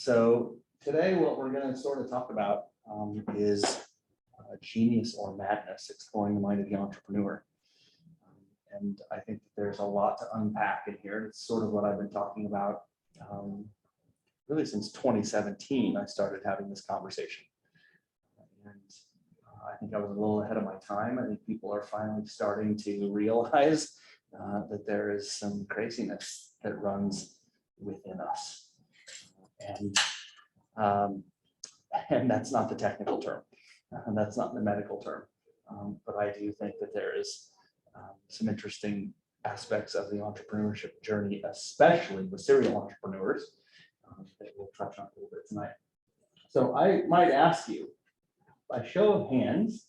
So today what we're going to sort of talk about is genius or madness, exploring the mind of the entrepreneur. And I think that there's a lot to unpack in here. It's sort of what I've been talking about really since 2017. I started having this conversation. And I think I was a little ahead of my time. I think people are finally starting to realize that there is some craziness that runs within us. And that's not the technical term. That's not the medical term. But I do think that there is some interesting aspects of the entrepreneurship journey, especially with serial entrepreneurs, that we'll touch on a little bit tonight. So I might ask you, by show of hands,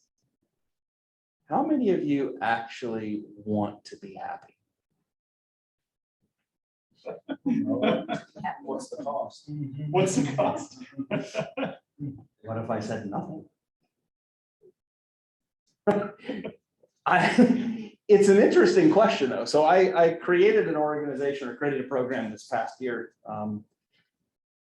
how many of you actually want to be happy? What's the cost? What's the cost? What if I said nothing? It's an interesting question, though. So I created an organization or created a program this past year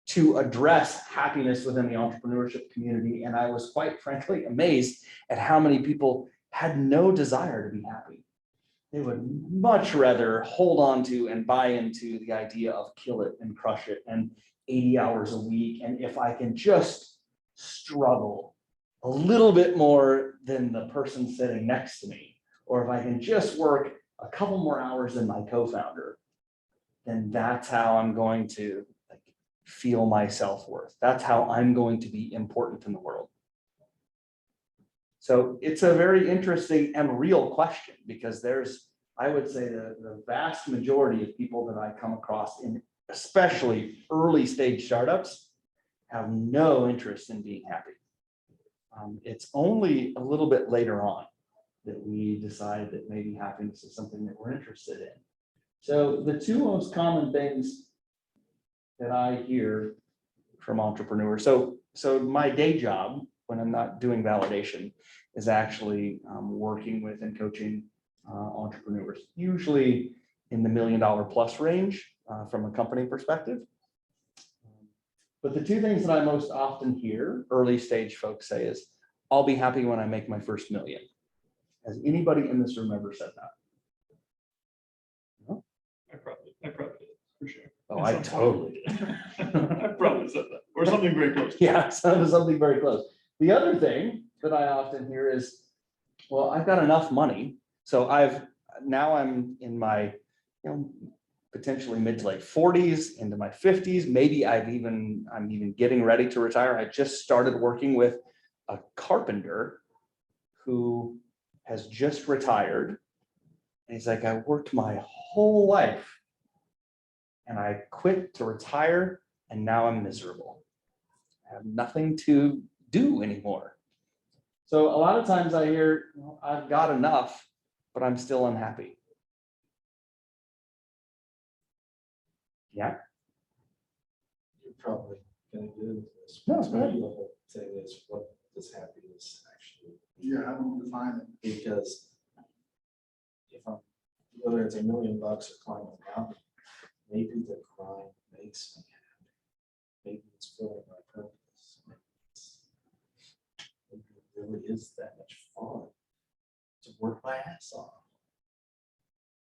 to address happiness within the entrepreneurship community. And I was quite frankly amazed at how many people had no desire to be happy. They would much rather hold on to and buy into the idea of kill it and crush it and 80 hours a week. And if I can just struggle a little bit more than the person sitting next to me, or if I can just work a couple more hours than my co-founder, then that's how I'm going to feel my self-worth. That's how I'm going to be important in the world. So it's a very interesting and real question, because there's, I would say, the vast majority of people that I come across in especially early stage startups have no interest in being happy. It's only a little bit later on that we decide that maybe happiness is something that we're interested in. So the two most common things that I hear from entrepreneurs. So my day job, when I'm not doing validation, is actually working with and coaching entrepreneurs, usually in the $1 million plus range from a company perspective. But the two things that I most often hear early stage folks say is, I'll be happy when I make my first million. Has anybody in this room ever said that? No? I probably did, for sure. Oh, I totally did. I probably said that, or something very close. Yeah, something very close. The other thing that I often hear is, well, I've got enough money. So now I'm in my, potentially mid to late 40s, into my 50s. Maybe I'm even getting ready to retire. I just started working with a carpenter who has just retired. And he's like, I worked my whole life and I quit to retire, and now I'm miserable. I have nothing to do anymore. So a lot of times I hear, I've got enough, but I'm still unhappy. Yeah. You're probably going to do this. No, It's go ahead. the whole thing is, what does happiness actually? Yeah, how do we define it? Because if I'm, whether it's $1 million or climbing a mountain, maybe the grind makes me happy. Maybe it's filling my purpose. Maybe it really is that much fun to work my ass off.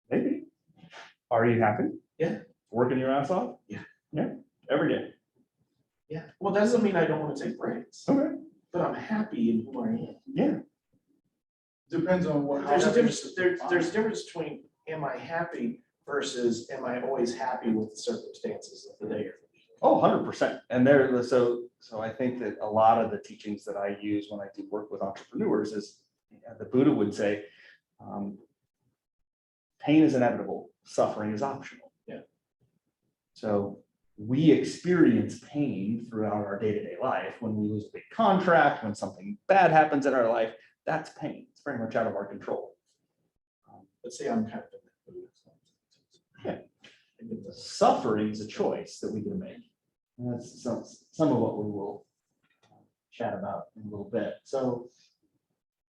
Maybe. Are you happy? Yeah. Working your ass off? Yeah. Yeah. Every day. Yeah. Well, that doesn't mean I don't want to take breaks. Okay. But I'm happy in who I am. Yeah. Depends on what. There's a difference. There's a difference between am I happy versus am I always happy with the circumstances of the day or the week. Oh, 100%. And so I think that a lot of the teachings that I use when I do work with entrepreneurs is, the Buddha would say, pain is inevitable, suffering is optional. Yeah. So we experience pain throughout our day-to-day life. When we lose a big contract, when something bad happens in our life, that's pain. It's very much out of our control. Let's say I'm kind of in that mood. Yeah. Suffering is a choice that we can make. And that's some of what we will chat about in a little bit. So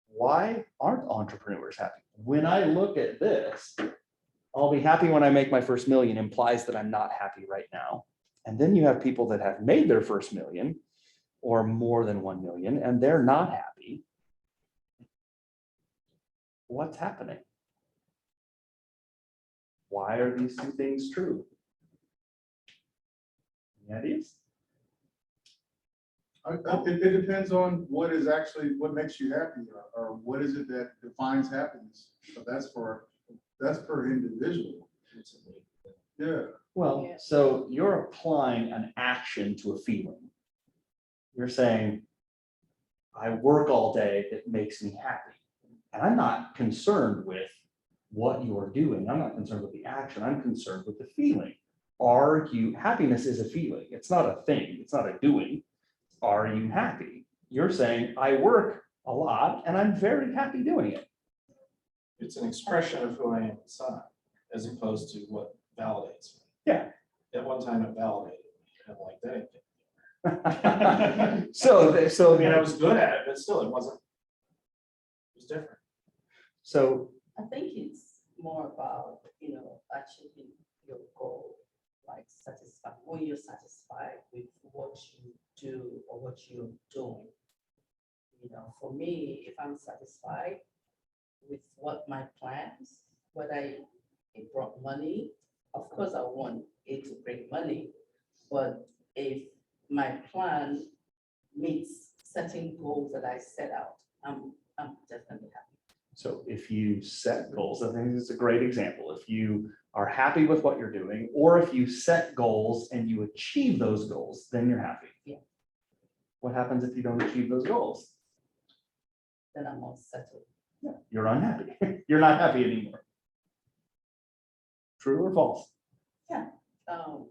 why aren't entrepreneurs happy? When I look at this, I'll be happy when I make my first million implies that I'm not happy right now. And then you have people that have made their first million or more than 1 million, and they're not happy. What's happening? Why are these two things true? Any ideas? It depends on what what makes you happy, or what is it that defines happiness. So that's per individual. Yeah. Well, Yeah. so you're applying an action to a feeling. You're saying, I work all day, it makes me happy. And I'm not concerned with what you're doing. I'm not concerned with the action. I'm concerned with the feeling. Happiness is a feeling. It's not a thing. It's not a doing. Are you happy? You're saying, I work a lot and I'm very happy doing it. It's an expression of who I am inside, as opposed to what validates me. Yeah. At one time it validated me, and I'm like, that ain't it. So I mean, I was good at it, but still, it wasn't. It was different. So I think it's more about, achieving your goal, like satisfied, when you're satisfied with what you do or what you're doing. For me, if I'm satisfied with what my plans, whether it brought money, of course I want it to bring money, but if my plan meets certain goals that I set out, I'm definitely happy. So if you set goals, I think it's a great example. If you are happy with what you're doing, or if you set goals and you achieve those goals, then you're happy. Yeah. What happens if you don't achieve those goals? Then I'm all settled. Yeah, you're unhappy. You're not happy anymore. True or false? Um,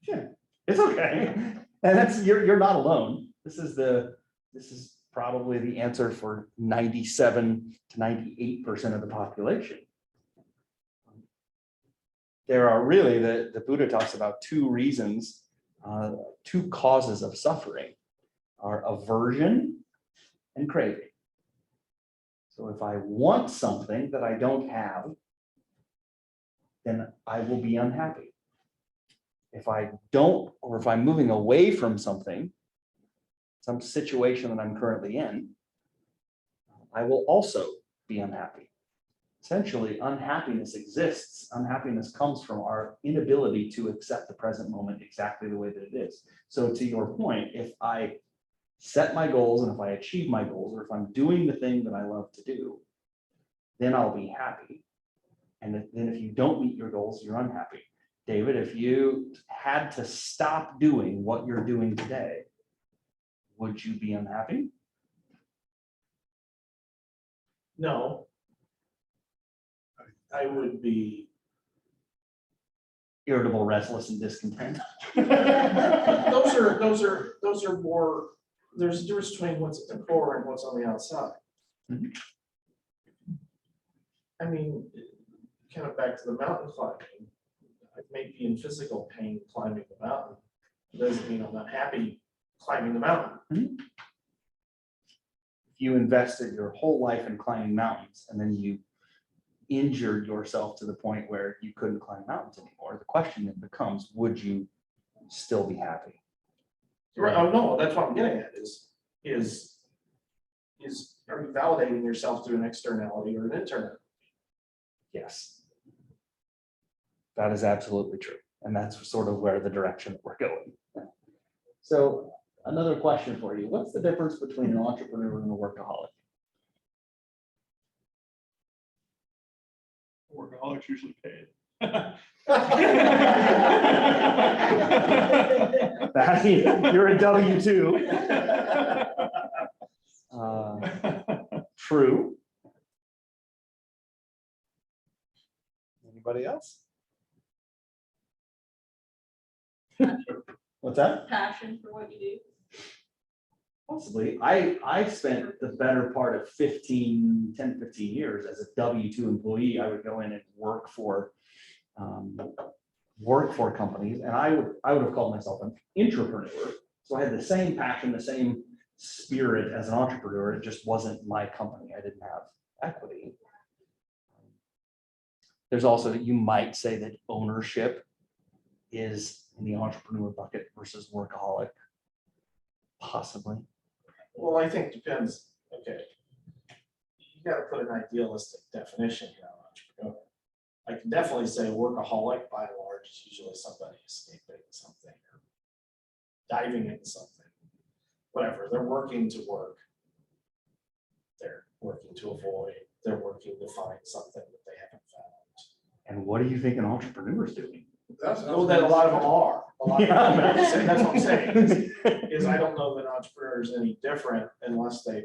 Sure. It's okay. And you're not alone. This is probably the answer for 97 to 98% of the population. There are really, the Buddha talks about two reasons, two causes of suffering are aversion and craving. So if I want something that I don't have, then I will be unhappy. If I don't, or if I'm moving away from something, some situation that I'm currently in, I will also be unhappy. Essentially, unhappiness exists. Unhappiness comes from our inability to accept the present moment exactly the way that it is. So to your point, if I set my goals and if I achieve my goals, or if I'm doing the thing that I love to do, then I'll be happy. And then if you don't meet your goals, you're unhappy. David, if you had to stop doing what you're doing today, would you be unhappy? No. I would be. Irritable, restless, and discontent. Those are more, there's a difference between what's at the core and what's on the outside. Mhm. I mean, kind of back to the mountain climbing, I may be in physical pain climbing the mountain. It doesn't mean I'm not happy climbing the mountain. If you invested your whole life in climbing mountains and then you injured yourself to the point where you couldn't climb mountains anymore, the question then becomes, would you still be happy? Right, oh, no, that's what I'm getting at is are you validating yourself through an externality or an internal? Yes. That is absolutely true. And that's sort of where the direction that we're going. So another question for you. What's the difference between an entrepreneur and a workaholic? Workaholics usually paid. You're a W-2. True. Anybody else? What's that? Passion for what you do. Possibly. I spent the better part of 10, 15 years as a W-2 employee. I would go in and work for companies, and I would have called myself an intrapreneur. So I had the same passion, the same spirit as an entrepreneur. It just wasn't my company. I didn't have equity. There's also, you might say that ownership is in the entrepreneur bucket versus workaholic? Possibly. Well, I think it depends, okay. You gotta put an idealistic definition here on entrepreneur. I can definitely say workaholic by and large is usually somebody escaping something or diving into something. Whatever, they're working to work. They're working to avoid, they're working to find something that they haven't found. And what do you think an entrepreneur is doing? That's. Well, then a lot of them are. A lot of them, Yeah. that's what I'm saying, is I don't know that an entrepreneur is any different unless they've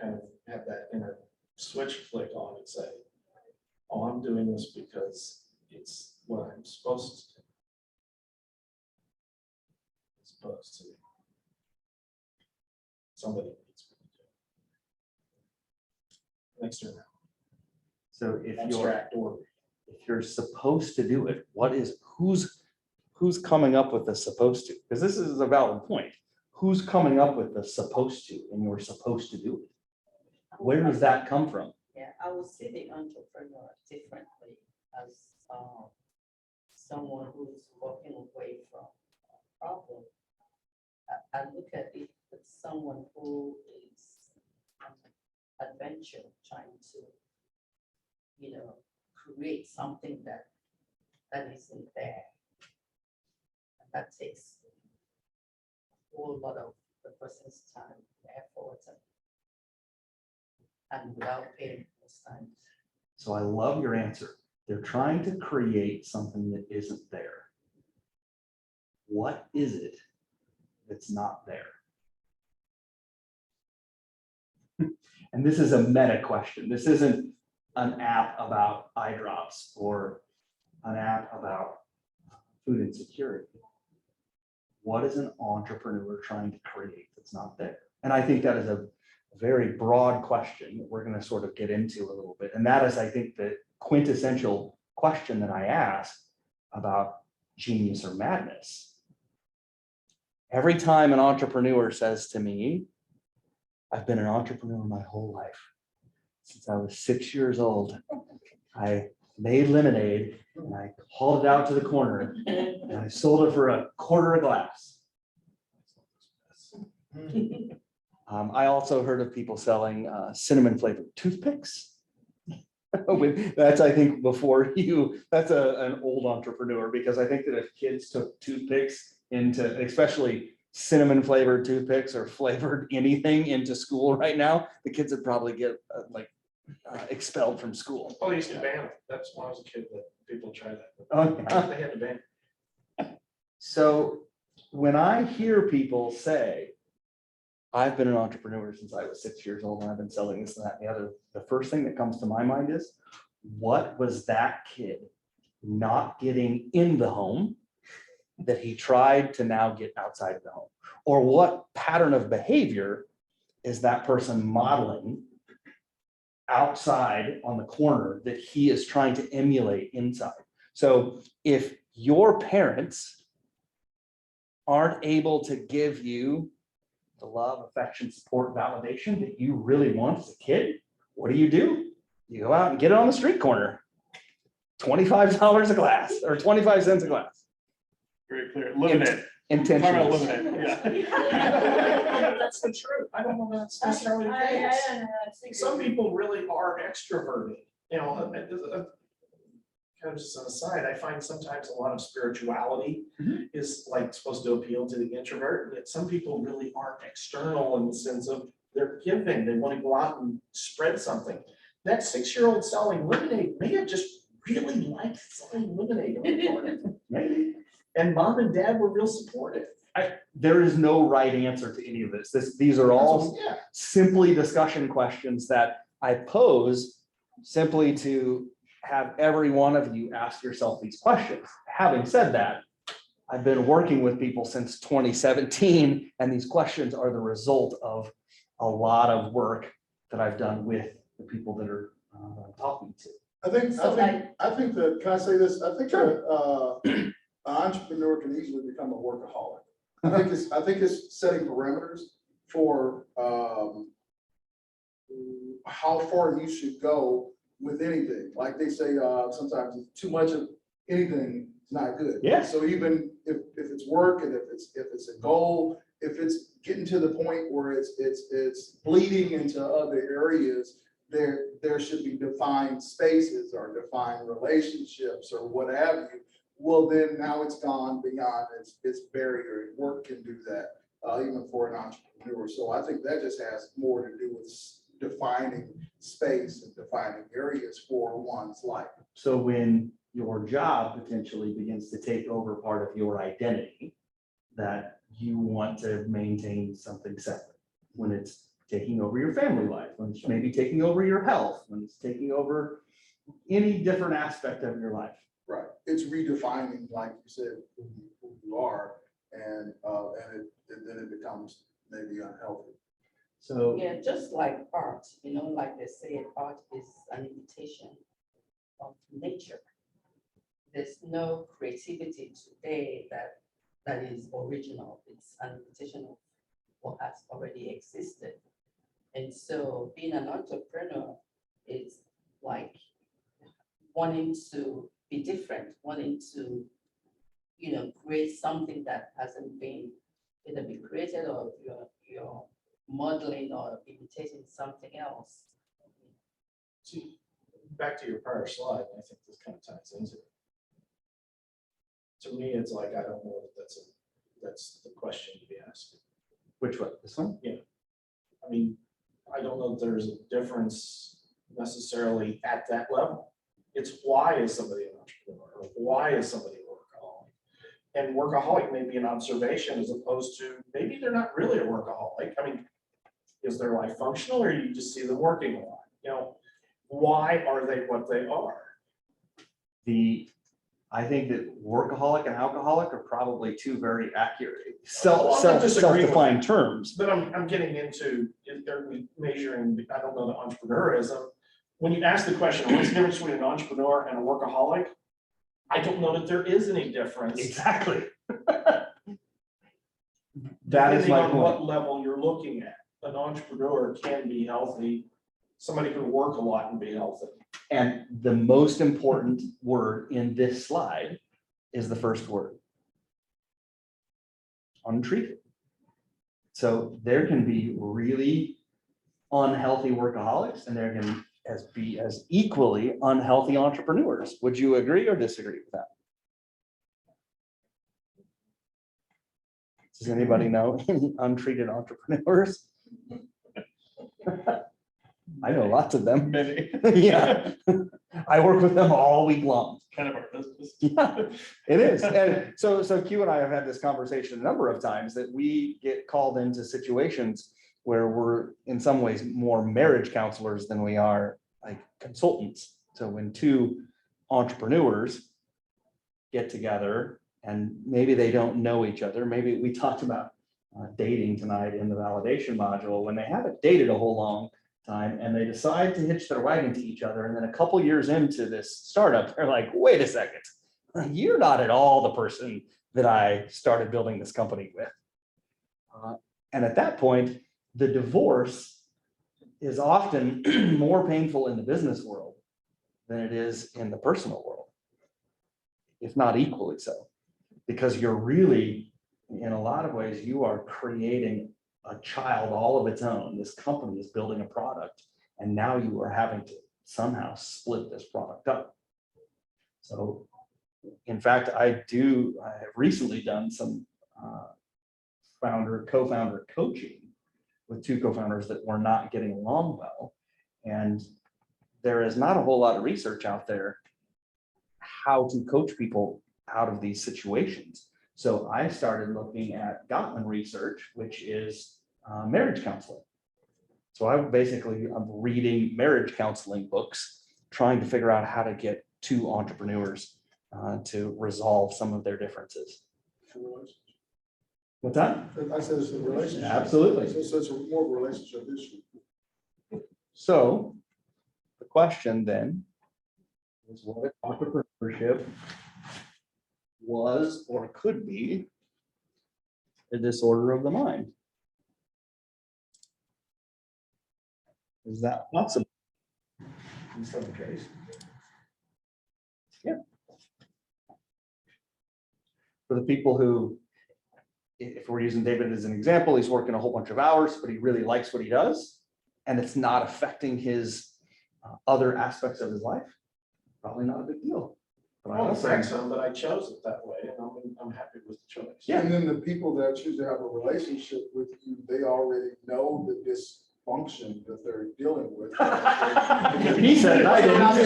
kind of had that inner switch flick on and say, oh, I'm doing this because it's what I'm supposed to do. As opposed to somebody needs me to do it. External, So if you're, abstract or. if you're supposed to do it, who's coming up with the supposed to? Because this is a valid point. Who's coming up with the supposed to and you're supposed to do it? Where does that come from? Yeah, I would see the entrepreneur differently as someone who's walking away from a problem. I look at it as someone who is adventure, trying to, create something that isn't there. And that takes a whole lot of the person's time, effort, and without paying most times. So I love your answer. They're trying to create something that isn't there. What is it that's not there? And this is a meta question. This isn't an app about eye drops or an app about food insecurity. What is an entrepreneur trying to create that's not there? And I think that is a very broad question that we're going to sort of get into a little bit. And that is, I think, the quintessential question that I ask about genius or madness. Every time an entrepreneur says to me, I've been an entrepreneur my whole life. Since I was 6 years old, I made lemonade and I hauled it out to the corner and I sold it for $0.25 a glass. I also heard of people selling cinnamon flavored toothpicks. That's, I think, before you, that's an old entrepreneur, because I think that if kids took toothpicks into, especially cinnamon flavored toothpicks or flavored anything into school right now, the kids would probably get expelled from school. Oh, they used to ban it. That's when I was a kid that people tried that. Oh, yeah. They had to ban it. So when I hear people say, I've been an entrepreneur since I was 6 years old and I've been selling this and that and the other, the first thing that comes to my mind is, what was that kid not getting in the home that he tried to now get outside of the home? Or what pattern of behavior is that person modeling outside on the corner that he is trying to emulate inside? So if your parents aren't able to give you the love, affection, support, validation that you really want as a kid, what do? You go out and get it on the street corner. $25 a glass or 25 cents a glass. Very clear. Lemonade. Talking Intentional. about lemonade, yeah. That's the truth. I don't know if that's necessarily the case. Some people really are extroverted, kind of just an aside, I find sometimes a lot of spirituality is like supposed to appeal to the introvert, and yet some people really aren't external in the sense of they're giving, they want to go out and spread something. That 6-year-old selling lemonade may have just really liked selling lemonade. Maybe. And mom and dad were real supportive. There is no right answer to any of this. These are all Yeah. simply discussion questions that I pose simply to have every one of you ask yourself these questions. Having said that, I've been working with people since 2017, and these questions are the result of a lot of work that I've done with the people that are I'm talking to. I think that, can I say this? I think that an entrepreneur can easily become a workaholic. I think it's setting parameters for how far you should go with anything. Like they say, sometimes too much of anything is not good. Yeah. So even if it's work and if it's a goal, if it's getting to the point where it's bleeding into other areas, there should be defined spaces or defined relationships or what have you. Well, then now it's gone beyond its barrier. Work can do that, even for an entrepreneur. So I think that just has more to do with defining space and defining areas for one's life. So when your job potentially begins to take over part of your identity, that you want to maintain something separate. When it's taking over your family life, when it's maybe taking over your health, when it's taking over any different aspect of your life. Right. It's redefining, like you said, who you are, and then it becomes maybe unhealthy. So Yeah, just like art, like they say, art is an imitation of nature. There's no creativity today that is original. It's an imitation of what has already existed. And so being an entrepreneur is like wanting to be different, wanting to, create something that hasn't been either be created or you're modeling or imitating something else. See, back to your prior slide, I think this kind of ties into it. To me, it's like, I don't know if that's the question to be asking. which one? This one? I mean, I don't know if there's a difference necessarily at that level. It's why is somebody an entrepreneur, or why is somebody a workaholic? And workaholic may be an observation as opposed to maybe they're not really a workaholic. I mean, is their life functional, or you just see them working a lot? Why are they what they are? I think that workaholic and alcoholic are probably two very accurate, Well, I'm not disagreeing with self-defined terms. But I'm getting into, are we measuring, I don't know, the entrepreneurism. When you ask the question, what's the difference between an entrepreneur and a workaholic? I don't know that there is any difference. Exactly. That is Depending my on point. what level you're looking at. An entrepreneur can be healthy. Somebody can work a lot and be healthy. And the most important word in this slide is the first word. Untreated. So there can be really unhealthy workaholics, and there can be as equally unhealthy entrepreneurs. Would you agree or disagree with that? Does anybody know any untreated entrepreneurs? I know lots of them. Many. Yeah. I work with them all week long. Kind of our business. Yeah, it is. And so Q and I have had this conversation a number of times that we get called into situations where we're in some ways more marriage counselors than we are like consultants. So when two entrepreneurs get together and maybe they don't know each other, maybe we talked about dating tonight in the validation module, when they haven't dated a whole long time and they decide to hitch their wagon to each other, and then a couple years into this startup, they're like, wait a second, you're not at all the person that I started building this company with. And at that point, the divorce is often more painful in the business world than it is in the personal world, if not equally so, because you're really, in a lot of ways, you are creating a child all of its own. This company is building a product, and now you are having to somehow split this product up. So in fact, I have recently done some co-founder coaching with two co-founders that were not getting along well. And there is not a whole lot of research out there how to coach people out of these situations. So I started looking at Gottman research, which is marriage counseling. So I'm reading marriage counseling books, trying to figure out how to get two entrepreneurs to resolve some of their differences. What's that? I said it's a relationship. Absolutely. So it's more of a relationship issue. So the question then is, what if entrepreneurship was or could be a disorder of the mind? Is that possible? In some case. Yeah. For the people who, if we're using David as an example, he's working a whole bunch of hours, but he really likes what he does, and it's not affecting his other aspects of his life, probably not a big deal. But I Well, also, thanks, but I chose it that way, and I'm happy with the choice. Yeah. And then the people that choose to have a relationship with you, they already know the dysfunction that they're dealing with. He said it, I didn't. I'm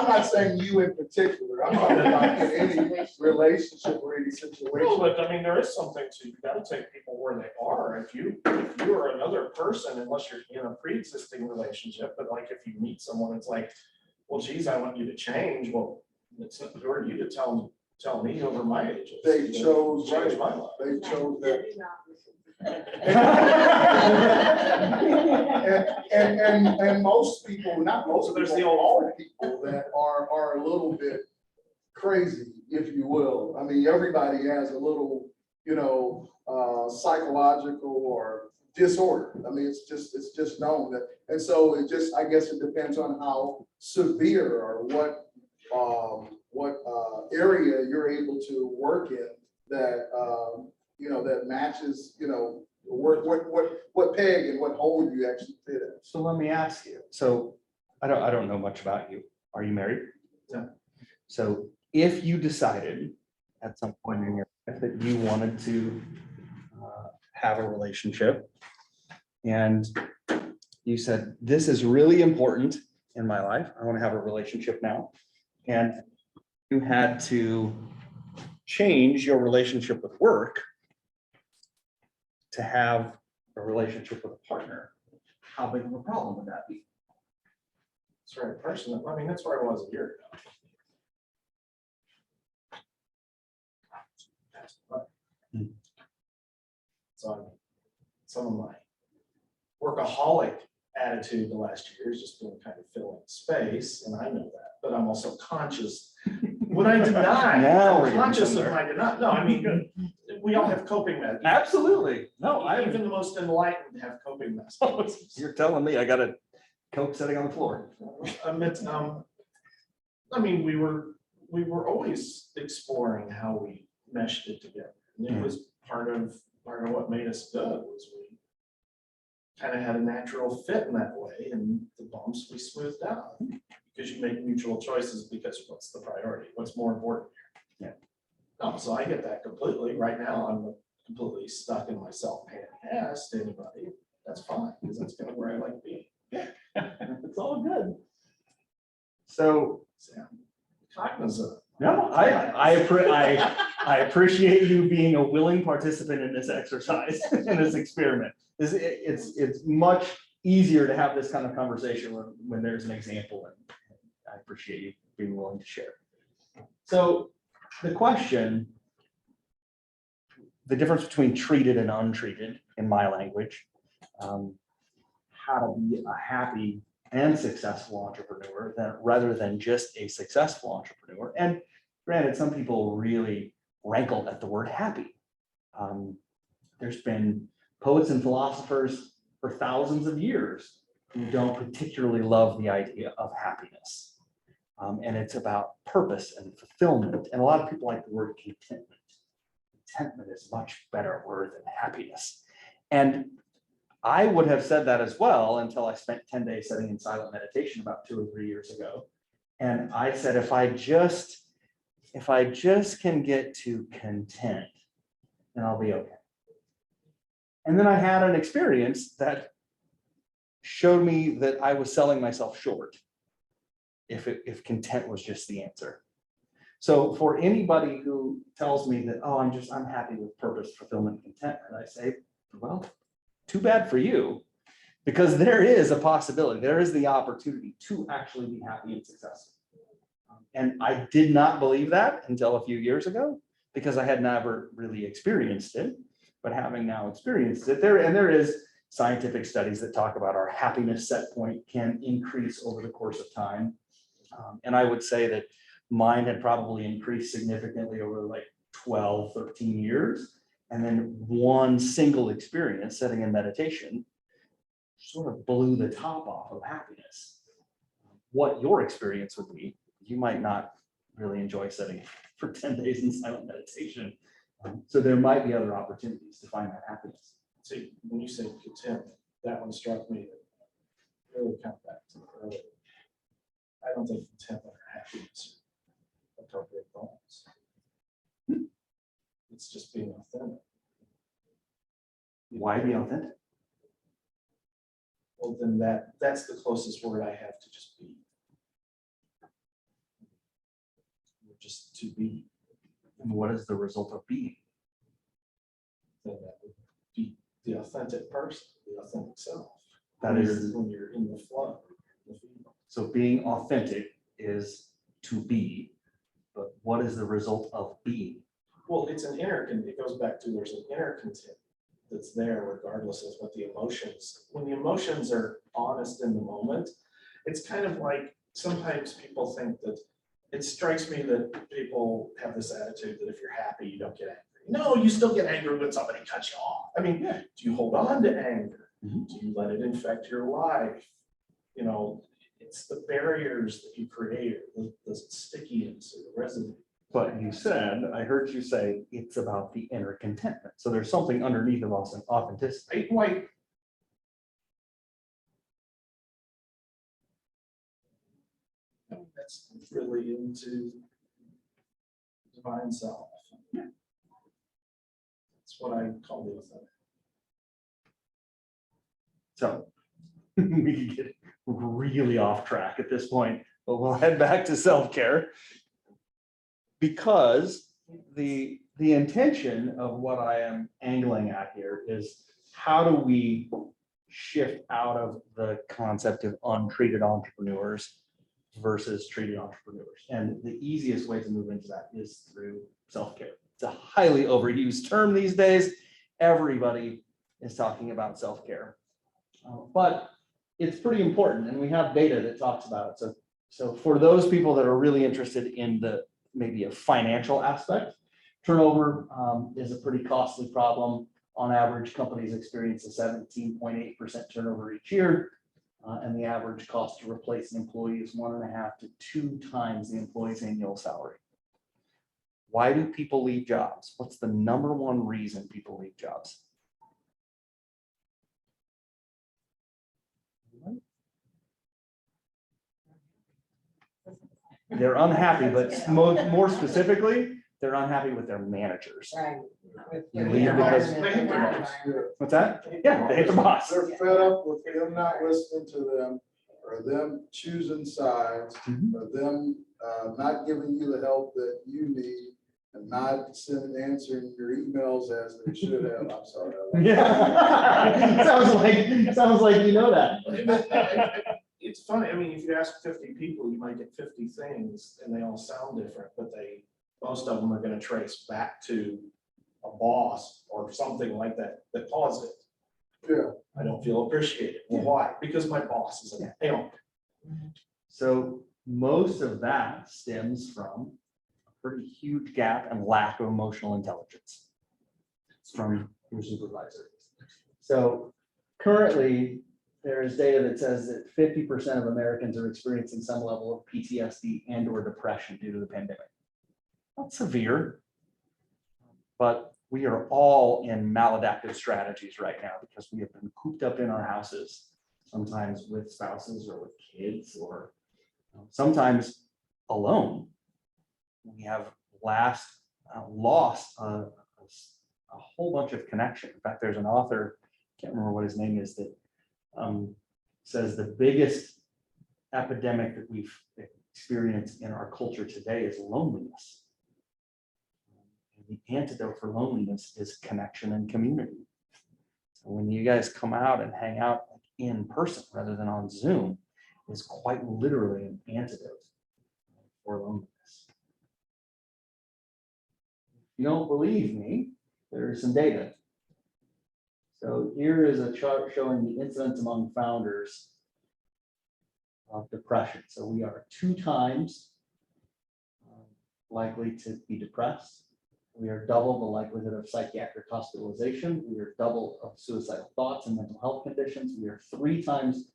not saying you in particular, I'm talking about in any relationship or any Well, situation. but I mean, there is something to, you gotta take people where they are. If you are another person, unless you're in a pre-existing relationship, but like if you meet someone, it's like, well, geez, I want you to change. Well, it's not, who are you to tell me over my age? They chose, Change right, my life. they chose that. And most people, not most, So there's people, the old- all people that are a little bit crazy, if you will. I mean, everybody has a little, psychological or disorder. I mean, it's just known that. And so I guess it depends on how severe or what area you're able to work in that, that matches, what peg and what hole you actually fit in. So let me ask you, so I don't know much about you. Are you married? No. So if you decided at some point in your life that you wanted to have a relationship, and you said, this is really important in my life, I want to have a relationship now, and you had to change your relationship with work to have a relationship with a partner, how big of a problem would that be? That's the right person. I mean, that's where I was a year ago. Hmm. So I mean, some of my workaholic attitude the last year is just been kind of filling space, and I know that, but I'm also conscious. When I deny, Now we're I'm getting conscious of somewhere. my deny. No, I mean, we all have coping mechanisms. Absolutely. No, Even the most enlightened have coping mechanisms. You're telling me I got a Coke sitting on the floor. I mean, we were always exploring how we meshed it together. And it was part of what made us good was we kind of had a natural fit in that way, and the bumps we smoothed out because you make mutual choices because what's the priority? What's more important here? Yeah. No, so I get that completely. Right now, I'm completely stuck in myself paying ass to anybody. That's fine because that's kind of where I like being. It's all good. So, Sam, cognizant. no, I appreciate you being a willing participant in this exercise, in this experiment. It's much easier to have this kind of conversation when there's an example, and I appreciate you being willing to share. So the question, the difference between treated and untreated in my language, how to be a happy and successful entrepreneur rather than just a successful entrepreneur. And granted, some people really rankle at the word happy. There's been poets and philosophers for thousands of years who don't particularly love the idea of happiness. And it's about purpose and fulfillment. And a lot of people like the word contentment. Contentment is a much better word than happiness. And I would have said that as well until I spent 10 days sitting in silent meditation about 2 or 3 years ago. And I said, if I just can get to content, then I'll be okay. And then I had an experience that showed me that I was selling myself short if content was just the answer. So for anybody who tells me that, oh, I'm happy with purpose, fulfillment, contentment, I say, well, too bad for you, because there is a possibility, there is the opportunity to actually be happy and successful. And I did not believe that until a few years ago, because I had never really experienced it. But having now experienced it, there is scientific studies that talk about our happiness set point can increase over the course of time. And I would say that mine had probably increased significantly over like 12, 13 years. And then one single experience sitting in meditation sort of blew the top off of happiness. What your experience would be, you might not really enjoy sitting for 10 days in silent meditation. So there might be other opportunities to find that happiness. See, when you say content, that one struck me. That really come back to earlier. I don't think contentment or happiness are appropriate goals. It's just being authentic. Why be authentic? Well, then that's the closest word I have to just be. Just to be, And what is the result of being? then that would be the authentic person, the authentic self. That When is, when you're in the flow. the field. so being authentic is to be, but what is the result of being? Well, it's an it goes back to there's an inner content that's there regardless of what the emotions, when the emotions are honest in the moment, it's kind of like, sometimes people think that, it strikes me that people have this attitude that if you're happy, you don't get angry. No, you still get angry when somebody cuts you off. I mean, do you hold on to anger? Mhm. Do you let it infect your life? You know, it's the barriers that you create, the stickiness or the residue. But you said, I heard you say, it's about the inner contentment. So there's something underneath of authenticity. Like, that's really into divine self. That's what I call the authentic. So we could get really off track at this point, but we'll head back to self-care. Because the intention of what I am angling at here is how do we shift out of the concept of untreated entrepreneurs versus treated entrepreneurs? And the easiest way to move into that is through self-care. It's a highly overused term these days. Everybody is talking about self-care. But it's pretty important, and we have data that talks about it. So for those people that are really interested in the maybe a financial aspect, turnover is a pretty costly problem. On average, companies experience a 17.8% turnover each year, and the average cost to replace an employee is 1.5 to 2 times the employee's annual salary. Why do people leave jobs? What's the number one reason people leave jobs? They're unhappy, but more specifically, they're unhappy with their managers. Right. You leave because- They hate their boss. What's that? Yeah, they hate the boss. They're fed up with them not listening to them, or them choosing sides, Mhm. or them not giving you the help that you need, and not answering your emails as they should have. I'm sorry. Yeah. Sounds like you know that. It's funny, I mean, if you ask 50 people, you might get 50 things and they all sound different, but most of them are gonna trace back to a boss or something like that that caused it. Yeah. I don't feel appreciated. Well, why? Because my boss is a pimp. So most of that stems from a pretty huge gap and lack of emotional intelligence from your supervisor. So currently, there is data that says that 50% of Americans are experiencing some level of PTSD and or depression due to the pandemic. Not severe, but we are all in maladaptive strategies right now because we have been cooped up in our houses, sometimes with spouses or with kids, or sometimes alone. We have lost a whole bunch of connection. In fact, there's an author, can't remember what his name is, that says the biggest epidemic that we've experienced in our culture today is loneliness. And the antidote for loneliness is connection and community. So when you guys come out and hang out in person rather than on Zoom, is quite literally an antidote for loneliness. If you don't believe me, there's some data. So here is a chart showing the incidence among founders of depression. So we are 2 times likely to be depressed. We are double the likelihood of psychiatric hospitalization. We are double of suicidal thoughts and mental health conditions. We are 3 times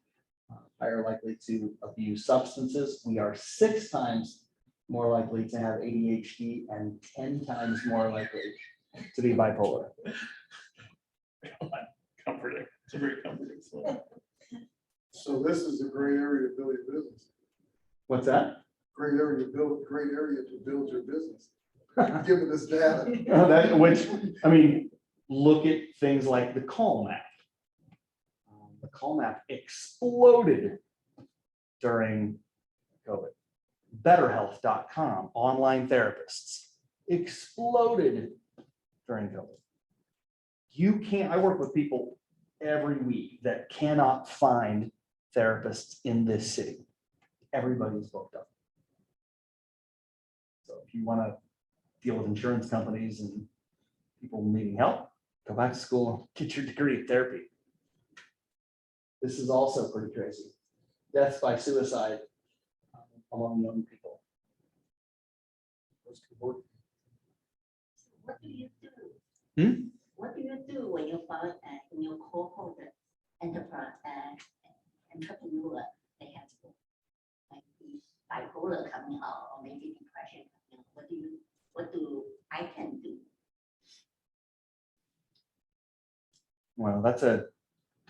higher likely to abuse substances. We are 6 times more likely to have ADHD and 10 times more likely to be bipolar. Comforting. It's a very comforting story. So this is a great area to build your business. What's that? Great area to build your business. Given this data. Which, I mean, look at things like the call map. The call map exploded during COVID. BetterHealth.com, online therapists, exploded during COVID. You can't, I work with people every week that cannot find therapists in this city. Everybody's booked up. So if you want to deal with insurance companies and people needing help, go back to school, get your degree in therapy. This is also pretty crazy. Deaths by suicide among young people. What do you do? Hmm? What do you do when you find in your cohort entrepreneur, they have to like be bipolar coming out or maybe depression coming out? What do ITEN do? Well,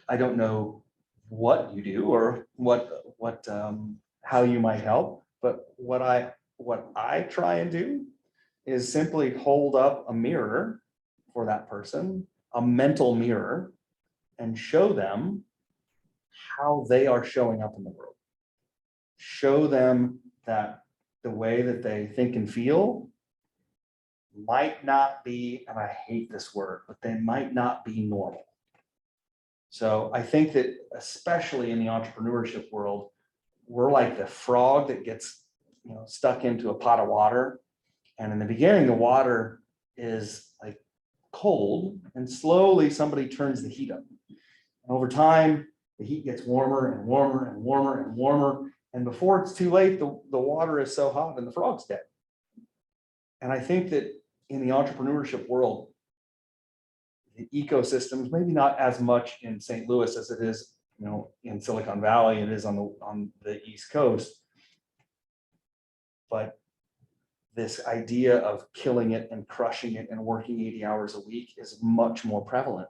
I don't know what you do or how you might help, but what I try and do is simply hold up a mirror for that person, a mental mirror, and show them how they are showing up in the world. Show them that the way that they think and feel might not be, and I hate this word, but they might not be normal. So I think that especially in the entrepreneurship world, we're like the frog that gets, stuck into a pot of water. And in the beginning, the water is like cold, and slowly somebody turns the heat up. And over time, the heat gets warmer and warmer and warmer and warmer. And before it's too late, the water is so hot and the frog's dead. And I think that in the entrepreneurship world, the ecosystems, maybe not as much in St. Louis as it is, in Silicon Valley, it is on the East Coast. But this idea of killing it and crushing it and working 80 hours a week is much more prevalent.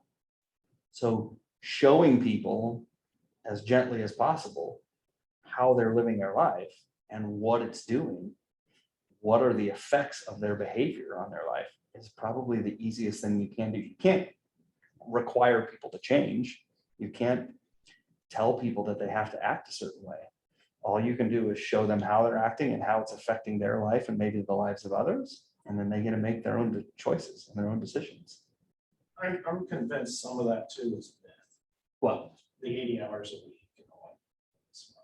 So showing people as gently as possible how they're living their life and what it's doing, what are the effects of their behavior on their life, is probably the easiest thing you can do. You can't require people to change. You can't tell people that they have to act a certain way. All you can do is show them how they're acting and how it's affecting their life and maybe the lives of others. And then they get to make their own choices and their own decisions. I'm convinced some of that too is myth. Well, The 80 hours a week.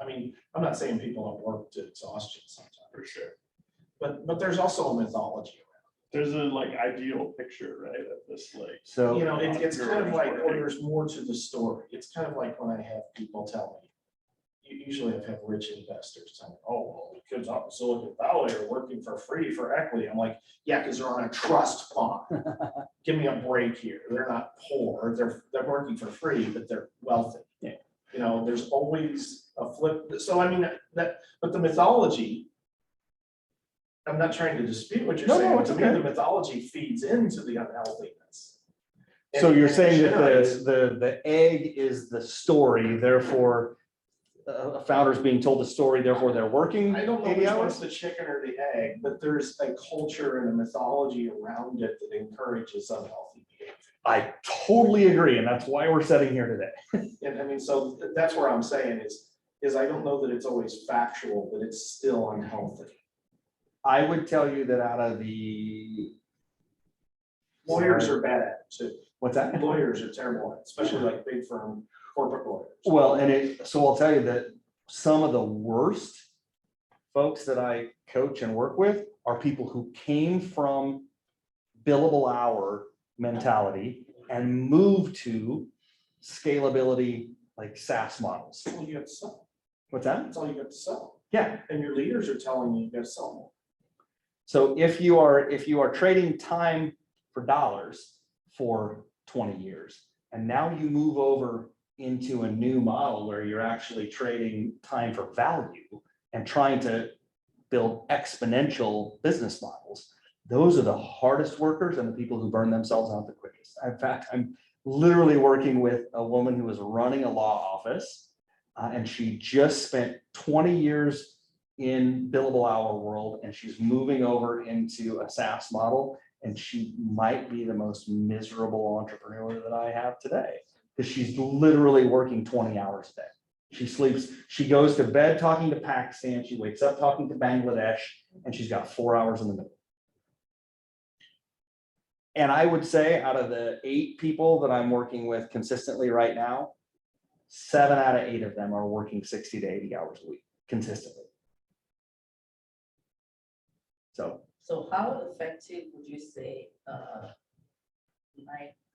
I mean, I'm not saying people don't work to exhaustion sometimes. For sure. But there's also a mythology around There's a ideal picture, right, of this so it. It's kind of like, oh, there's more to the story. It's kind of like when I have people tell me, usually I've had rich investors tell me, oh, well, the kids out in Silicon Valley are working for free for equity. I'm like, yeah, because they're on a trust fund. Give me a break here. They're not poor. They're working for free, but they're wealthy. Yeah. There's always a flip. So I mean but the mythology, I'm not trying to dispute what you're No, saying. no, But it's to me, okay. the mythology feeds into the unhealthiness. So you're And it saying that generates- the egg is the story, therefore a founder's being told the story, therefore they're working I don't know 80 which hours? one's the chicken or the egg, but there's a culture and a mythology around it that encourages unhealthy behavior. I totally agree, and that's why we're sitting here today. And I mean, so that's where I'm saying is I don't know that it's always factual, but it's still unhealthy. I would tell you that out of the Lawyers are bad at it too. what's that? Lawyers are terrible at it, especially like big firm corporate lawyers. Well, so I'll tell you that some of the worst folks that I coach and work with are people who came from billable hour mentality and moved to scalability, like SaaS models. That's all you got to sell. What's that? That's all you got to sell. Yeah. And your leaders are telling you got to sell more. So if you are trading time for dollars for 20 years, and now you move over into a new model where you're actually trading time for value and trying to build exponential business models. Those are the hardest workers and the people who burn themselves out the quickest. In fact, I'm literally working with a woman who is running a law office, and she just spent 20 years in billable hour world, and she's moving over into a SaaS model, and she might be the most miserable entrepreneur that I have today, because she's literally working 20 hours a day. She sleeps, she goes to bed talking to Pakistan, she wakes up talking to Bangladesh, and she's got 4 hours in the middle. And I would say out of the 8 people that I'm working with consistently right now, 7 out of 8 of them are working 60 to 80 hours a week consistently. So how effective would you say,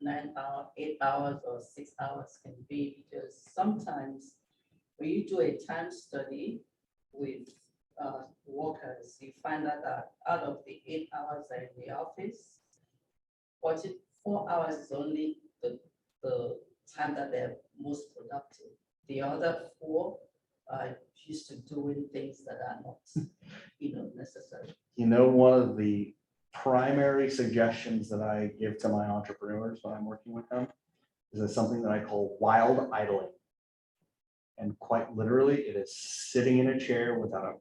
9 hours, 8 hours or 6 hours can be? Because sometimes when you do a time study with workers, you find out that out of the 8 hours that are in the office, 4 hours is only the time that they're most productive. The other 4 are used to doing things that are not, necessary. one of the primary suggestions that I give to my entrepreneurs when I'm working with them is something that I call wild idling. And quite literally, it is sitting in a chair without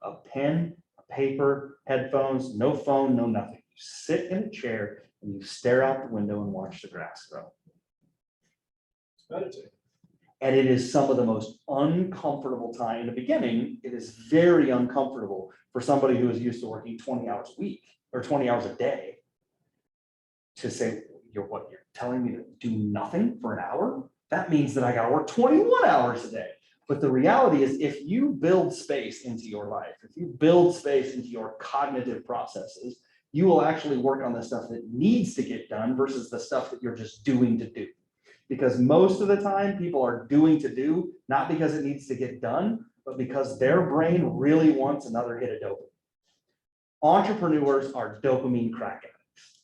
a pen, a paper, headphones, no phone, no nothing. You sit in a chair and you stare out the window and watch the grass grow. It's meditating. And it is some of the most uncomfortable time. In the beginning, it is very uncomfortable for somebody who is used to working 20 hours a week or 20 hours a day to say, you're telling me to do nothing for an hour? That means that I got to work 21 hours a day. But the reality is, if you build space into your life, if you build space into your cognitive processes, you will actually work on the stuff that needs to get done versus the stuff that you're just doing to do. Because most of the time people are doing to do, not because it needs to get done, but because their brain really wants another hit of dopamine. Entrepreneurs are dopamine crack addicts,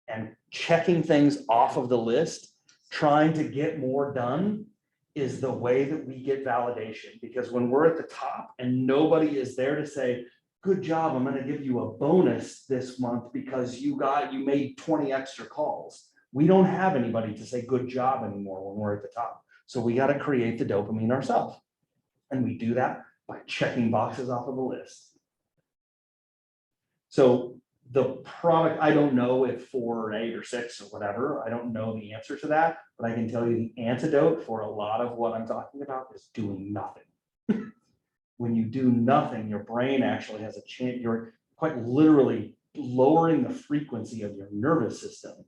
and checking things off of the list, trying to get more done, is the way that we get validation. Because when we're at the top and nobody is there to say, good job, I'm going to give you a bonus this month because you made 20 extra calls. We don't have anybody to say good job anymore when we're at the top. So we got to create the dopamine ourselves. And we do that by checking boxes off of the list. So the product, I don't know if 4 or 8 or 6 or whatever, I don't know the answer to that, but I can tell you the antidote for a lot of what I'm talking about is doing nothing. When you do nothing, your brain actually has a chance, you're quite literally lowering the frequency of your nervous system.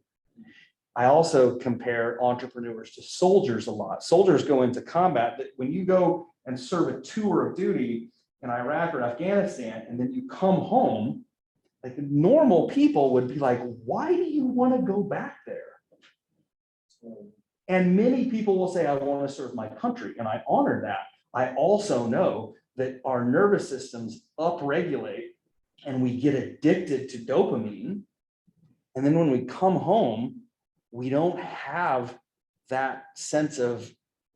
I also compare entrepreneurs to soldiers a lot. Soldiers go into combat, that when you go and serve a tour of duty in Iraq or Afghanistan, and then you come home, like normal people would be like, why do you want to go back there? And many people will say, I want to serve my country, and I honor that. I also know that our nervous systems upregulate and we get addicted to dopamine. And then when we come home, we don't have that sense of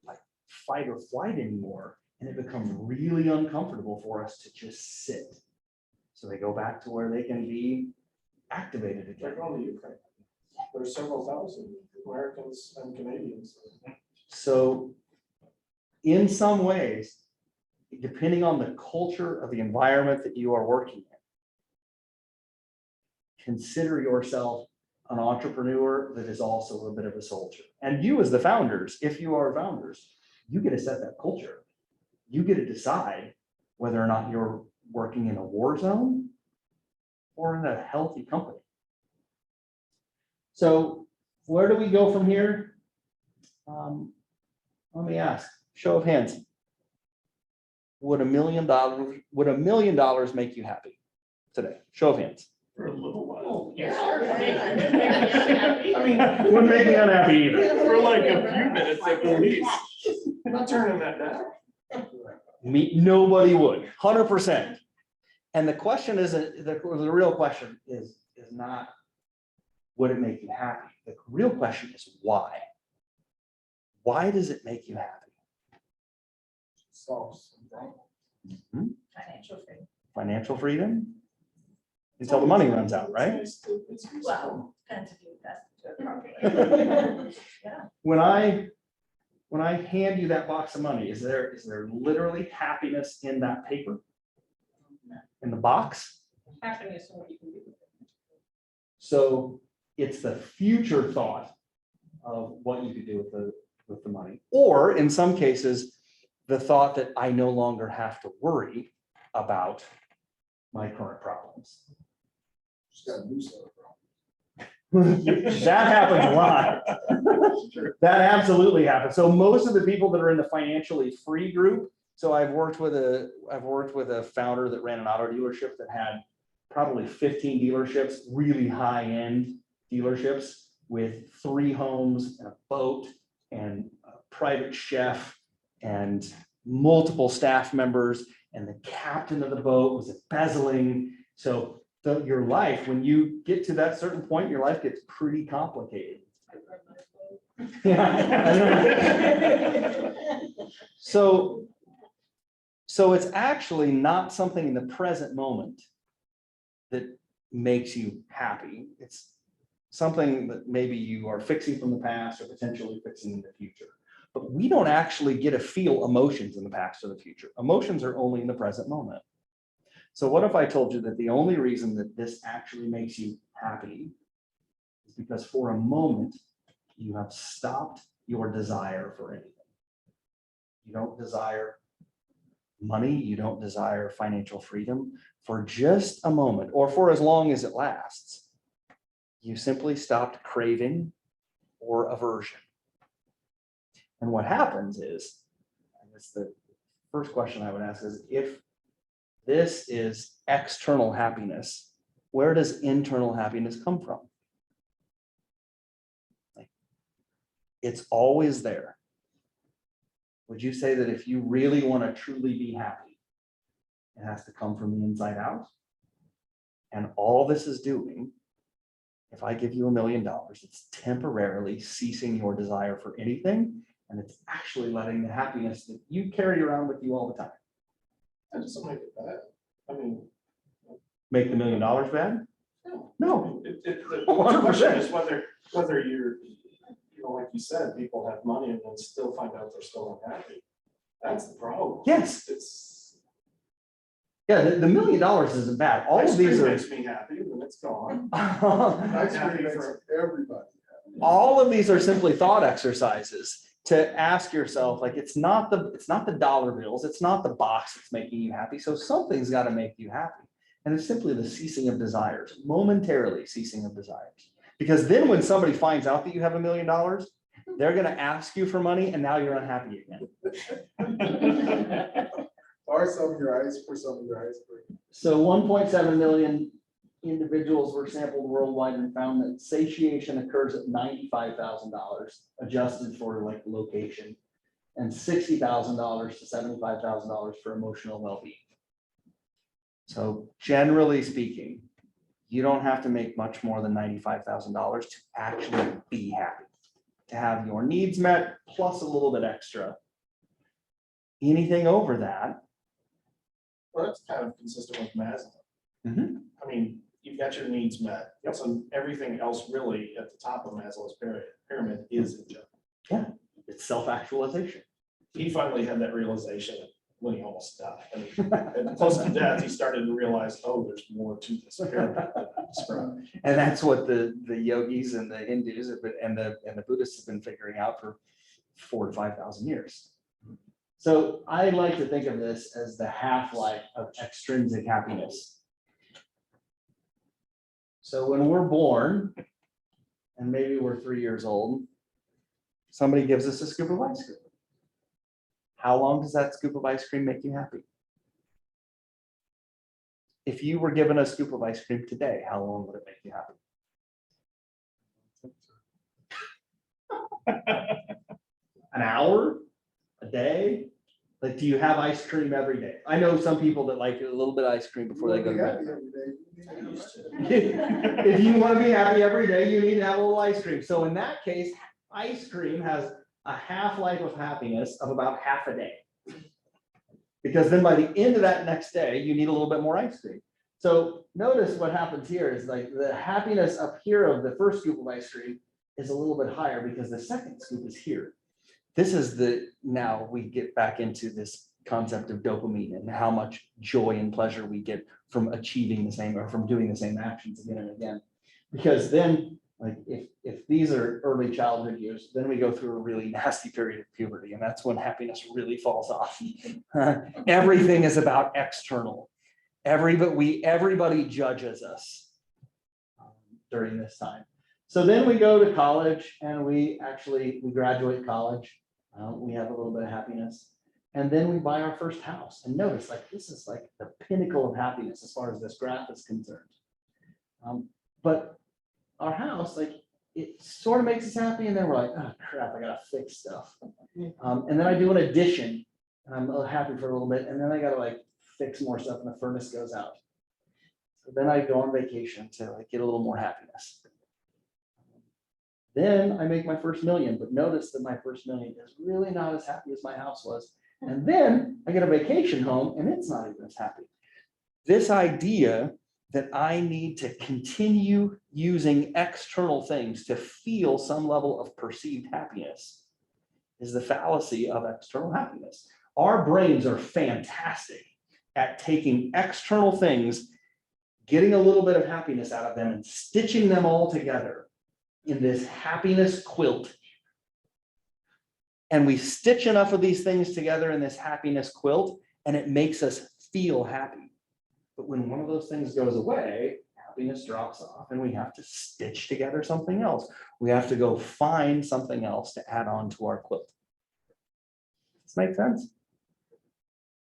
like fight or flight anymore. And it becomes really uncomfortable for us to just sit. So they go back to where they can be activated again. Like on the Ukraine, there's several thousand Americans and Canadians. So in some ways, depending on the culture of the environment that you are working in, consider yourself an entrepreneur that is also a bit of a soldier. And you as the founders, if you are founders, you get to set that culture. You get to decide whether or not you're working in a war zone or in a healthy company. So where do we go from here? Let me ask, show of hands. Would $1 million make you happy today? Show of hands. For a little while. I mean, wouldn't make me unhappy either. For like a few minutes at the least. I'm not turning that down. Nobody would, 100%. And the question isn't, the real question is not, would it make you happy? The real question is why? Why does it make you happy? Solves some problems. Financial thing. financial freedom until the money runs out, right? It's useful. Well, depends if you invest it properly. Yeah. When I hand you that box of money, is there literally happiness in that paper? In the box? Happiness and what you can do with it. So it's the future thought of what you could do with the money. Or in some cases, the thought that I no longer have to worry about my current problems. Just got a new set of problems. That happens a lot. That absolutely happens. So most of the people that are in the financially free group, so I've worked with a founder that ran an auto dealership that had probably 15 dealerships, really high-end dealerships with 3 homes and a boat and a private chef and multiple staff members, and the captain of the boat was embezzling. So your life, when you get to that certain point, your life gets pretty complicated. Yeah. So it's actually not something in the present moment that makes you happy. It's something that maybe you are fixing from the past or potentially fixing in the future. But we don't actually get to feel emotions in the past or the future. Emotions are only in the present moment. So what if I told you that the only reason that this actually makes you happy is because for a moment you have stopped your desire for anything. You don't desire money, you don't desire financial freedom for just a moment or for as long as it lasts. You simply stopped craving or aversion. And what happens is, and it's the first question I would ask is, if this is external happiness, where does internal happiness come from? It's always there. Would you say that if you really want to truly be happy, it has to come from the inside out? And all this is doing, if I give you $1 million, it's temporarily ceasing your desire for anything, and it's actually letting the happiness that you carry around with you all the time. That doesn't make it bad. I mean, Make the $1 million bad? no. No. The 100%. question is whether you're, like you said, people have money and then still find out they're still unhappy. That's the problem. Yes. It's. Yeah, the $1 million isn't bad. All Ice of these cream are. makes me happy when it's gone. Ice Happy cream makes for- everybody happy. All of these are simply thought exercises to ask yourself, like, it's not the dollar bills, it's not the box that's making you happy. So something's got to make you happy. And it's simply the ceasing of desires, momentarily ceasing of desires. Because then when somebody finds out that you have $1 million, they're going to ask you for money, and now you're unhappy again. Or some of your ice cream. So 1.7 million individuals were sampled worldwide and found that satiation occurs at $95,000 adjusted for like location, and $60,000 to $75,000 for emotional well-being. So generally speaking, you don't have to make much more than $95,000 to actually be happy, to have your needs met plus a little bit extra. Anything over that. Well, that's kind of consistent with Maslow. Mhm. I mean, you've got your needs met. So everything else really at the top of Maslow's pyramid is in general. It's self-actualization. He finally had that realization when he almost died. I mean, and close to death, he started to realize, oh, there's more to this pyramid than I described. And that's what the yogis and the Hindus and the Buddhists have been figuring out for 4,000 to 5,000 years. So I like to think of this as the half-life of extrinsic happiness. So when we're born, and maybe we're 3 years old, somebody gives us a scoop of ice cream. How long does that scoop of ice cream make you happy? If you were given a scoop of ice cream today, how long would it make you happy? An hour? A day? Like, do you have ice cream every day? I know some people that like a little bit of ice cream before they go to bed. If you want to be happy every day, you need to have a little ice cream. So in that case, ice cream has a half-life of happiness of about half a day. Because then by the end of that next day, you need a little bit more ice cream. So notice what happens here is like the happiness up here of the first scoop of ice cream is a little bit higher because the second scoop is here. This is now we get back into this concept of dopamine and how much joy and pleasure we get from achieving the same or from doing the same actions again and again. Because then, like if these are early childhood years, then we go through a really nasty period of puberty, and that's when happiness really falls off. Everything is about external. Everybody judges us during this time. So then we go to college and we graduate college. We have a little bit of happiness. And then we buy our first house. And notice, like, this is like the pinnacle of happiness as far as this graph is concerned. But our house, like, it sort of makes us happy. And then we're like, oh crap, I gotta fix stuff. And then I do an addition and I'm a little happy for a little bit. And then I gotta like fix more stuff and the furnace goes out. So then I go on vacation to like get a little more happiness. Then I make my first million, but notice that my first million is really not as happy as my house was. And then I get a vacation home and it's not even as happy. This idea that I need to continue using external things to feel some level of perceived happiness is the fallacy of external happiness. Our brains are fantastic at taking external things, getting a little bit of happiness out of them and stitching them all together in this happiness quilt. And we stitch enough of these things together in this happiness quilt, and it makes us feel happy. But when one of those things goes away, happiness drops off, and we have to stitch together something else. We have to go find something else to add on to our quilt. Does this make sense?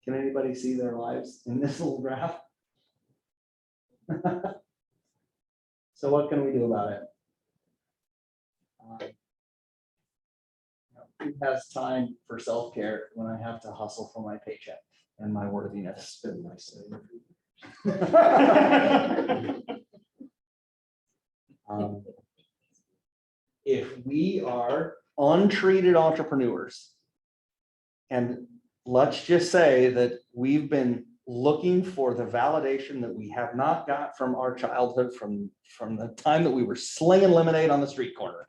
Can anybody see their lives in this little graph? So what can we do about it? Who has time for self-care when I have to hustle for my paycheck and my worthiness? If we are untreated entrepreneurs, and let's just say that we've been looking for the validation that we have not got from our childhood, from the time that we were slinging lemonade on the street corner.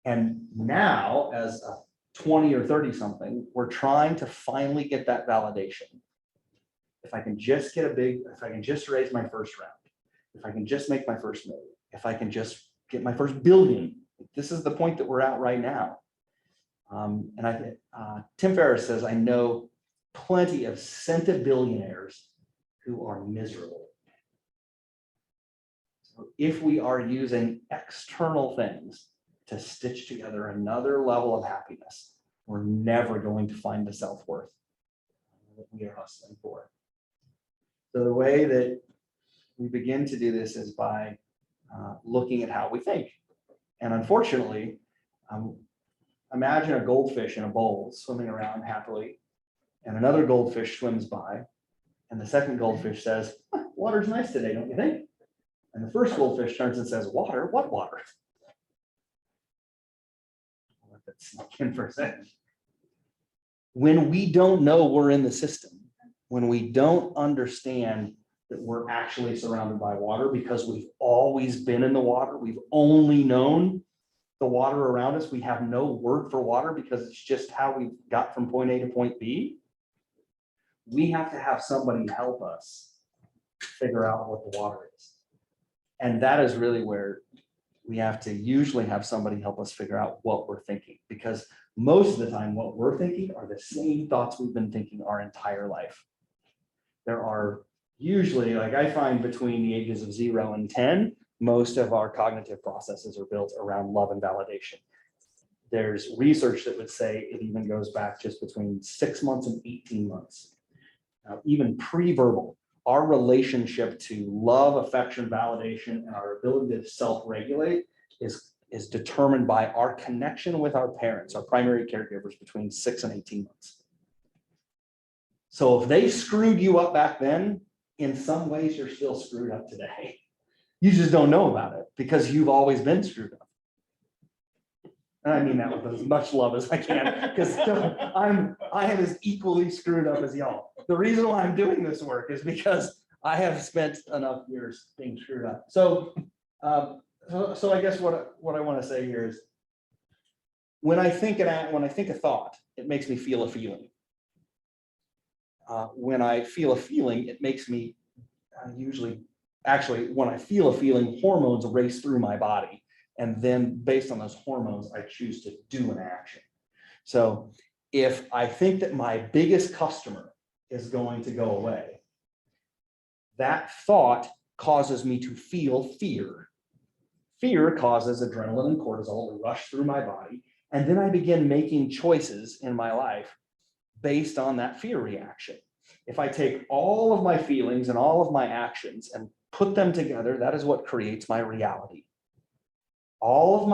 And now, as a 20 or 30 something, we're trying to finally get that validation. If I can just if I can just raise my first round, if I can just make my first million, if I can just get my first billion, this is the point that we're at right now. And I think Tim Ferriss says, I know plenty of centibillionaires who are miserable. So if we are using external things to stitch together another level of happiness, we're never going to find the self-worth that we are hustling for. So the way that we begin to do this is by looking at how we think. And unfortunately, imagine a goldfish in a bowl swimming around happily, and another goldfish swims by, and the second goldfish says, water's nice today, don't you think? And the first goldfish turns and says, water? What water? I'll let that sneak in for a second. When we don't know we're in the system, when we don't understand that we're actually surrounded by water because we've always been in the water, we've only known the water around us, we have no word for water because it's just how we got from point A to point B, we have to have somebody help us figure out what the water is. And that is really where we have to usually have somebody help us figure out what we're thinking, because most of the time what we're thinking are the same thoughts we've been thinking our entire life. There are usually, like I find between the ages of 0 and 10, most of our cognitive processes are built around love and validation. There's research that would say it even goes back just between 6 months and 18 months. Even pre-verbal, our relationship to love, affection, validation, and our ability to self-regulate is determined by our connection with our parents, our primary caregivers, between 6 and 18 months. So if they screwed you up back then, in some ways you're still screwed up today. You just don't know about it because you've always been screwed up. And I mean that with as much love as I can, because I am as equally screwed up as y'all. The reason why I'm doing this work is because I have spent enough years being screwed up. So, so I guess what I want to say here is, when I think a thought, it makes me feel a feeling. When I feel a feeling, it makes me when I feel a feeling, hormones race through my body. And then based on those hormones, I choose to do an action. So if I think that my biggest customer is going to go away, that thought causes me to feel fear. Fear causes adrenaline and cortisol to rush through my body. And then I begin making choices in my life based on that fear reaction. If I take all of my feelings and all of my actions and put them together, that is what creates my reality. All of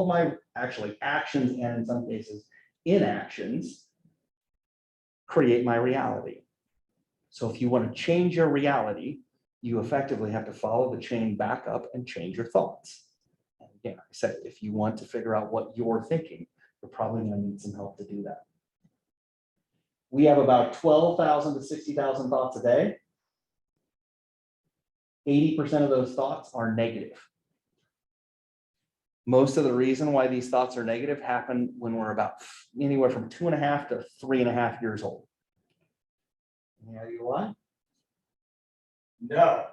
my actually actions, and in some cases inactions, create my reality. So if you want to change your reality, you effectively have to follow the chain back up and change your thoughts. And again, I said, if you want to figure out what you're thinking, you're probably going to need some help to do that. We have about 12,000 to 60,000 thoughts a day. 80% of those thoughts are negative. Most of the reason why these thoughts are negative happen when we're about anywhere from 2.5 to 3.5 years old. Any idea why? No.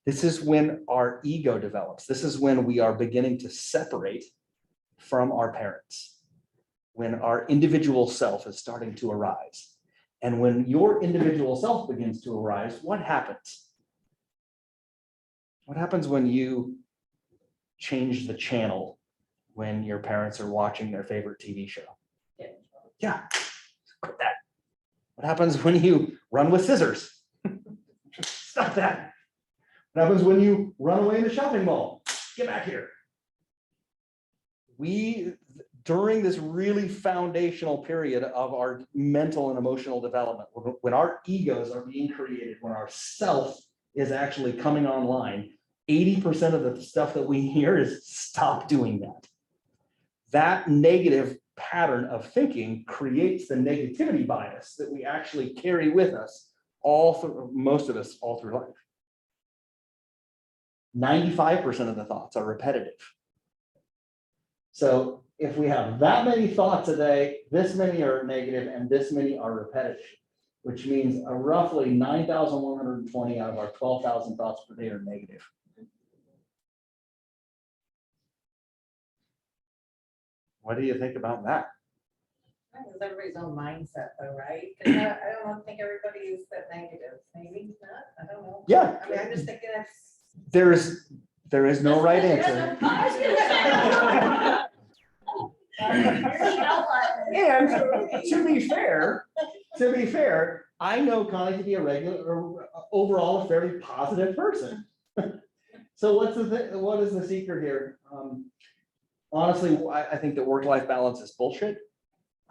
This is when our ego develops. This is when we are beginning to separate from our parents, when our individual self is starting to arise. And when your individual self begins to arise, what happens? What happens when you change the channel when your parents are watching their favorite TV show? Yeah, quit that. What happens when you run with scissors? Stop that. What happens when you run away in the shopping mall? Get back here. During this really foundational period of our mental and emotional development, when our egos are being created, when our self is actually coming online, 80% of the stuff that we hear is stop doing that. That negative pattern of thinking creates the negativity bias that we actually carry with us most of us all through life. 95% of the thoughts are repetitive. So if we have that many thoughts a day, this many are negative and this many are repetitive, which means roughly 9,120 out of our 12,000 thoughts per day are negative. What do you think about that? It's everybody's own mindset though, right? 'Cause I don't think everybody is that negative. Maybe not, I don't know. Yeah. I mean, I'm just thinking that's. There is no right answer. And to be fair, I know Connie to be a regular, overall a fairly positive person. So what is the secret here? Honestly, I think that work-life balance is bullshit.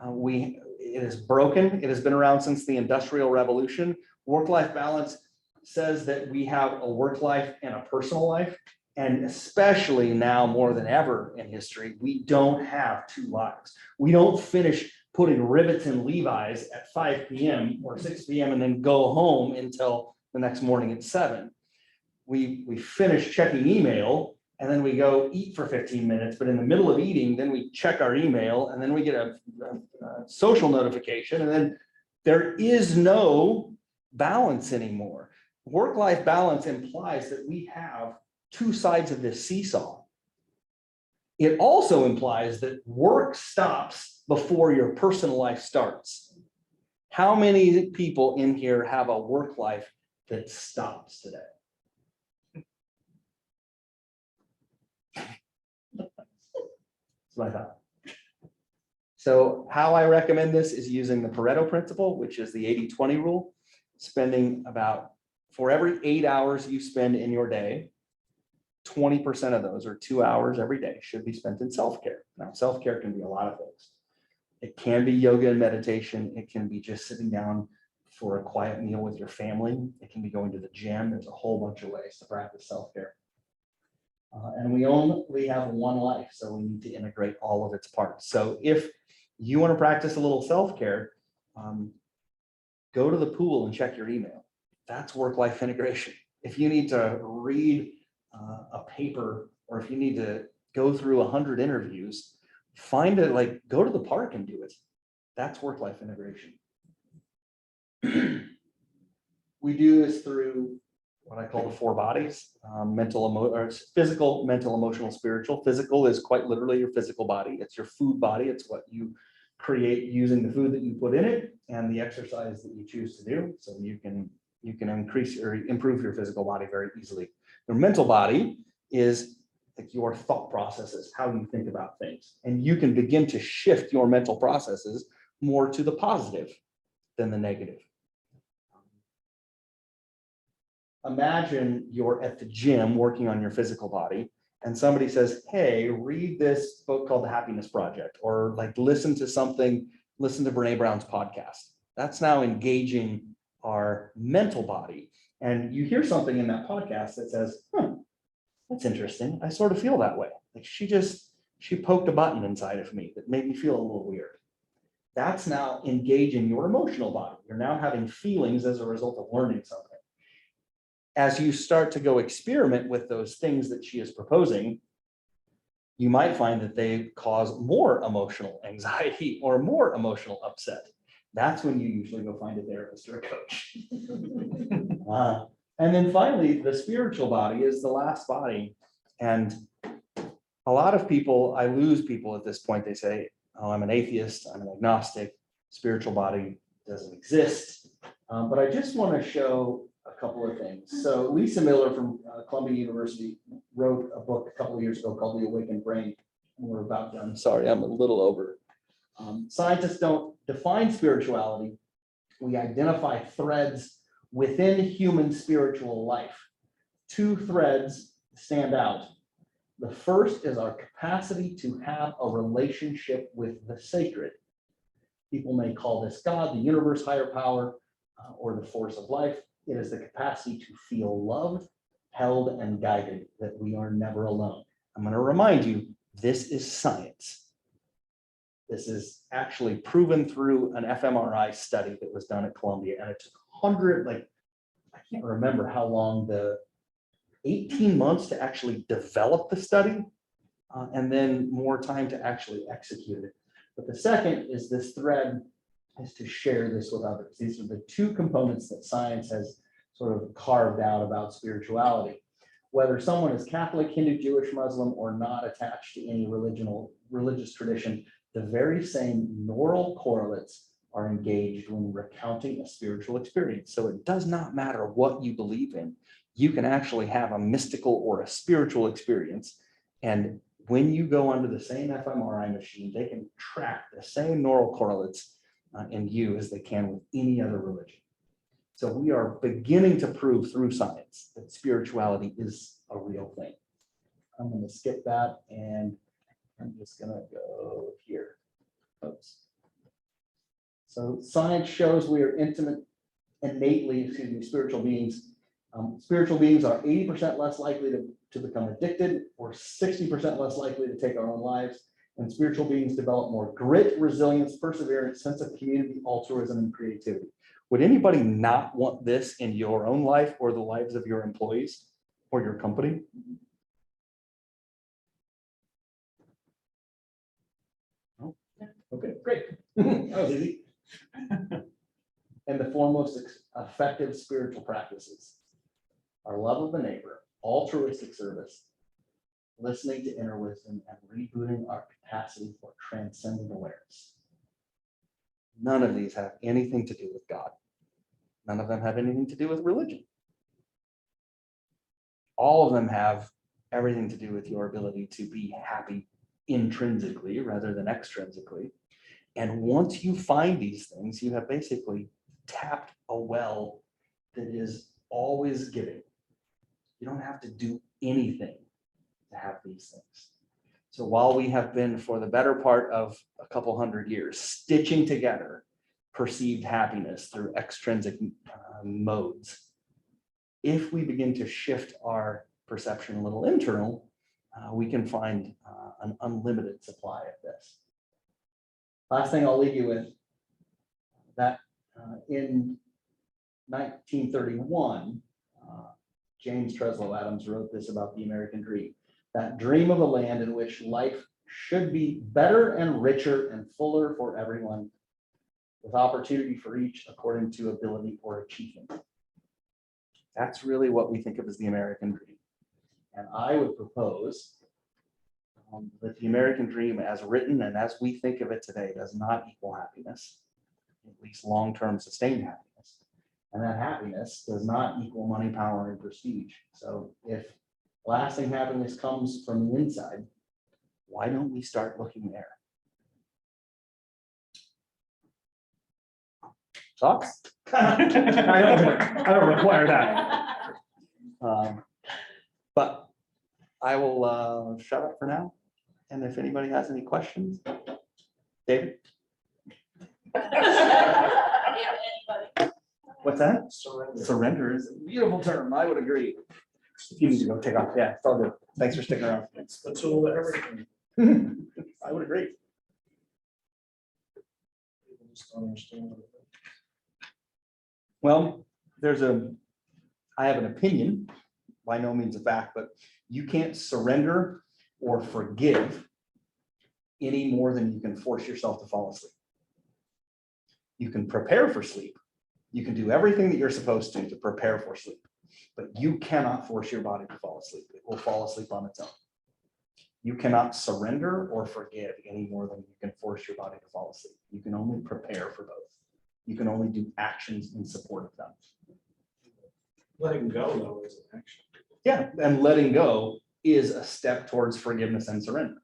It is broken. It has been around since the Industrial Revolution. Work-life balance says that we have a work life and a personal life. And especially now more than ever in history, we don't have two lives. We don't finish putting rivets in Levi's at 5 p.m. or 6 p.m. and then go home until the next morning at 7. We finish checking email and then we go eat for 15 minutes. But in the middle of eating, then we check our email and then we get a social notification. And then there is no balance anymore. Work-life balance implies that we have two sides of this seesaw. It also implies that work stops before your personal life starts. How many people in here have a work life that stops today? That's what I thought. So how I recommend this is using the Pareto principle, which is the 80-20 rule, spending about, for every 8 hours you spend in your day, 20% of those, or 2 hours every day, should be spent in self-care. Now, self-care can be a lot of things. It can be yoga and meditation. It can be just sitting down for a quiet meal with your family. It can be going to the gym. There's a whole bunch of ways to practice self-care. And we only have one life, so we need to integrate all of its parts. So if you want to practice a little self-care, go to the pool and check your email. That's work-life integration. If you need to read a paper, or if you need to go through 100 interviews, find it, like, go to the park and do it. That's work-life integration. We do this through what I call the 4 bodies, physical, mental, emotional, spiritual. Physical is quite literally your physical body. It's your food body. It's what you create using the food that you put in it and the exercise that you choose to do. So you can increase or improve your physical body very easily. Your mental body is like your thought processes, how you think about things. And you can begin to shift your mental processes more to the positive than the negative. Imagine you're at the gym working on your physical body and somebody says, hey, read this book called The Happiness Project, or like listen to Brene Brown's podcast. That's now engaging our mental body. And you hear something in that podcast that says, that's interesting. I sort of feel that way. Like she poked a button inside of me that made me feel a little weird. That's now engaging your emotional body. You're now having feelings as a result of learning something. As you start to go experiment with those things that she is proposing, you might find that they cause more emotional anxiety or more emotional upset. That's when you usually go find a therapist or a coach. And then finally, the spiritual body is the last body. And a lot of people, I lose people at this point. They say, oh, I'm an atheist, I'm an agnostic, spiritual body doesn't exist. But I just want to show a couple of things. So Lisa Miller from Columbia University wrote a book a couple of years ago called The Awakened Brain. And we're about done. Sorry, I'm a little over. Scientists don't define spirituality. We identify threads within human spiritual life. 2 threads stand out. The first is our capacity to have a relationship with the sacred. People may call this God, the universe, higher power, or the force of life. It is the capacity to feel loved, held, and guided, that we are never alone. I'm going to remind you, this is science. This is actually proven through an fMRI study that was done at Columbia, and it took 100, I can't remember how long, 18 months to actually develop the study, and then more time to actually execute it. But the second is this thread is to share this with others. These are the 2 components that science has sort of carved out about spirituality. Whether someone is Catholic, Hindu, Jewish, Muslim, or not attached to any religious tradition, the very same neural correlates are engaged when recounting a spiritual experience. So it does not matter what you believe in. You can actually have a mystical or a spiritual experience. And when you go under the same fMRI machine, they can track the same neural correlates in you as they can with any other religion. So we are beginning to prove through science that spirituality is a real thing. I'm going to skip that and I'm just going to go here. Oops. So science shows we are innately spiritual beings. Spiritual beings are 80% less likely to become addicted, or 60% less likely to take our own lives. And spiritual beings develop more grit, resilience, perseverance, sense of community, altruism, and creativity. Would anybody not want this in your own life or the lives of your employees or your company? Oh, okay, great. That was easy. And the 4 most effective spiritual practices are love of the neighbor, altruistic service, listening to inner wisdom, and rebooting our capacity for transcendent awareness. None of these have anything to do with God. None of them have anything to do with religion. All of them have everything to do with your ability to be happy intrinsically rather than extrinsically. And once you find these things, you have basically tapped a well that is always giving. You don't have to do anything to have these things. So while we have been, for the better part of a couple hundred years, stitching together perceived happiness through extrinsic modes. If we begin to shift our perception a little internal, we can find an unlimited supply of this. Last thing I'll leave you with, that in 1931, James Treslow Adams wrote this about the American dream, that dream of a land in which life should be better and richer and fuller for everyone, with opportunity for each according to ability or achievement. That's really what we think of as the American dream. And I would propose that the American dream as written and as we think of it today does not equal happiness, at least long-term sustained happiness. And that happiness does not equal money, power, and prestige. So if lasting happiness comes from the inside, why don't we start looking there? Thoughts? I don't require that. But I will shut up for now. And if anybody has any questions, David? What's that? Surrender. Surrender is a beautiful term. I would agree. You need to go take off. Yeah, it's all good. Thanks for sticking around. It's the tool to everything. I would agree. People just don't understand what it is. Well, I have an opinion, by no means a fact, but you can't surrender or forgive any more than you can force yourself to fall asleep. You can prepare for sleep. You can do everything that you're supposed to prepare for sleep, but you cannot force your body to fall asleep. It will fall asleep on its own. You cannot surrender or forgive any more than you can force your body to fall asleep. You can only prepare for both. You can only do actions in support of them. Letting go though is an action. Yeah, and letting go is a step towards forgiveness and surrender.